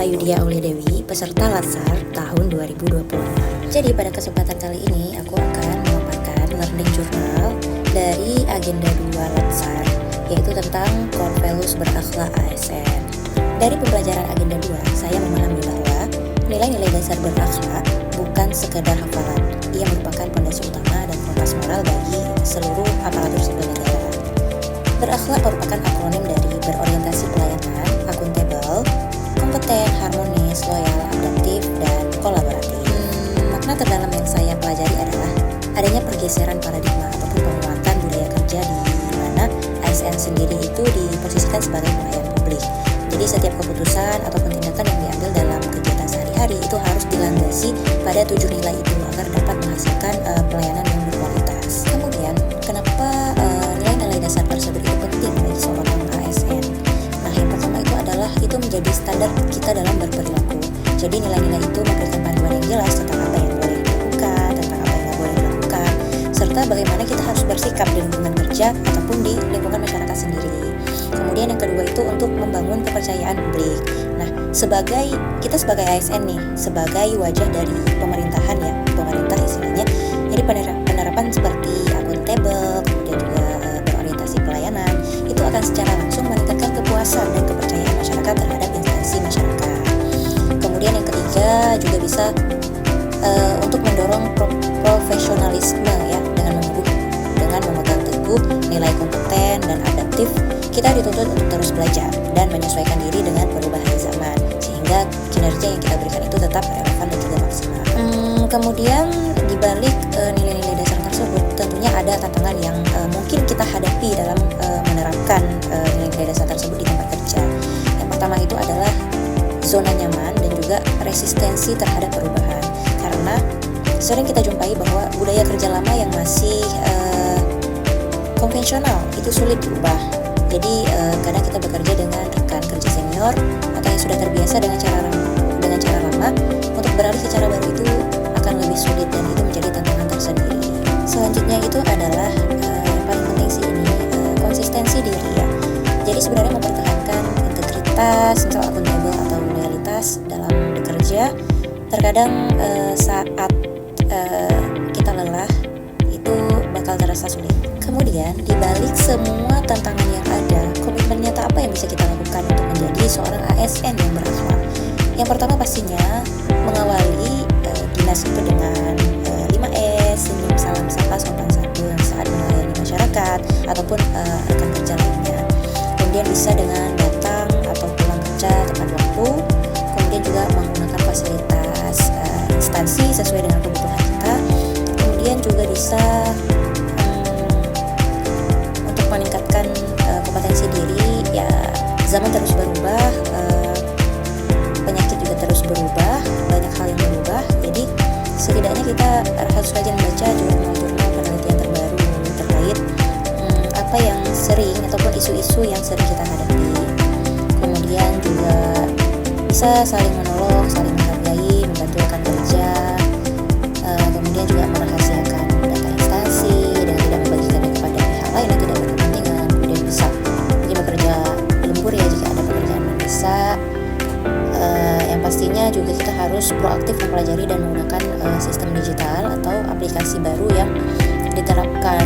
Yudia Aulia Dewi, peserta Latsar tahun 2020. Jadi pada kesempatan kali ini aku akan memaparkan learning journal dari agenda 2 Latsar, yaitu tentang core values berakhlak ASN. Dari pembelajaran agenda 2, saya memahami bahwa nilai-nilai dasar berakhlak bukan sekedar hafalan. Ia merupakan fondasi utama dan kompas moral bagi seluruh aparatur sipil negara. Berakhlak merupakan akronim dari berorientasi pelayanan, akuntabel, kompeten, harmonis, loyal, adaptif, dan kolaboratif. Makna terdalam yang saya pelajari adalah adanya pergeseran paradigma ataupun penguatan budaya kerja di mana ASN sendiri itu diposisikan sebagai pelayan publik. Jadi setiap keputusan ataupun tindakan yang diambil dalam kegiatan sehari-hari itu harus dilandasi pada 7 nilai itu agar dapat menghasilkan pelayanan yang berkualitas. Kemudian, kenapa nilai-nilai dasar tersebut itu penting bagi seorang ASN? Nah, yang pertama itu adalah itu menjadi standar kita dalam berperilaku. Jadi nilai-nilai itu memberikan panduan yang jelas tentang apa yang boleh dilakukan, tentang apa yang tidak boleh dilakukan, serta bagaimana kita harus bersikap di lingkungan kerja ataupun di lingkungan masyarakat sendiri. Kemudian yang kedua itu untuk membangun kepercayaan publik. Nah, kita sebagai ASN nih, sebagai wajah dari pemerintahan ya, pemerintah istilahnya. Jadi penerapan seperti akuntabel, kemudian juga berorientasi pelayanan, itu akan secara langsung meningkatkan kepuasan dan kepercayaan masyarakat terhadap instansi masyarakat. Kemudian yang ketiga juga bisa untuk mendorong profesionalisme ya, dengan memegang teguh nilai kompeten dan adaptif. Kita dituntut untuk terus belajar dan menyesuaikan diri dengan perubahan zaman, sehingga kinerja yang kita berikan itu tetap relevan dan juga maksimal. Kemudian dibalik nilai-nilai dasar tersebut, tentunya ada tantangan yang mungkin kita hadapi dalam menerapkan nilai-nilai dasar tersebut di tempat kerja. Yang pertama itu adalah zona nyaman dan juga resistensi terhadap perubahan, karena sering kita jumpai bahwa budaya kerja lama yang masih konvensional itu sulit diubah. Jadi kadang kita bekerja dengan rekan kerja senior atau yang sudah terbiasa dengan cara lama, untuk beralih ke cara baru itu akan lebih sulit dan itu menjadi tantangan tersendiri. Selanjutnya itu adalah yang paling penting sih ini konsistensi diri ya. Jadi sebenarnya mempertahankan integritas, misal akuntabel atau loyalitas dalam bekerja, terkadang saat kita lelah itu bakal terasa sulit. Kemudian dibalik semua tantangan yang ada, komitmen nyata apa yang bisa kita lakukan untuk menjadi seorang ASN yang berakhlak? Yang pertama pastinya mengawali dinas itu dengan 5S, senyum, salam, sapa, sopan santun saat melayani masyarakat ataupun rekan kerja lainnya. Kemudian bisa dengan datang atau pulang kerja tepat waktu. Kemudian juga menggunakan fasilitas instansi sesuai dengan kebutuhan kita. Kemudian juga bisa meningkatkan kompetensi diri ya. Zaman terus berubah, penyakit juga terus berubah, banyak hal yang berubah. Jadi setidaknya kita harus rajin membaca jurnal-jurnal penelitian terbaru terkait apa yang sering ataupun isu-isu yang sering kita hadapi. Kemudian juga bisa saling menolong, saling menghargai, membantu rekan kerja. Kemudian juga merahasiakan data instansi dan tidak membagikannya kepada pihak lain yang tidak berkepentingan. Kemudian bisa bekerja lembur ya jika ada pekerjaan mendesak. Yang pastinya juga kita harus proaktif mempelajari dan menggunakan sistem digital atau aplikasi baru yang diterapkan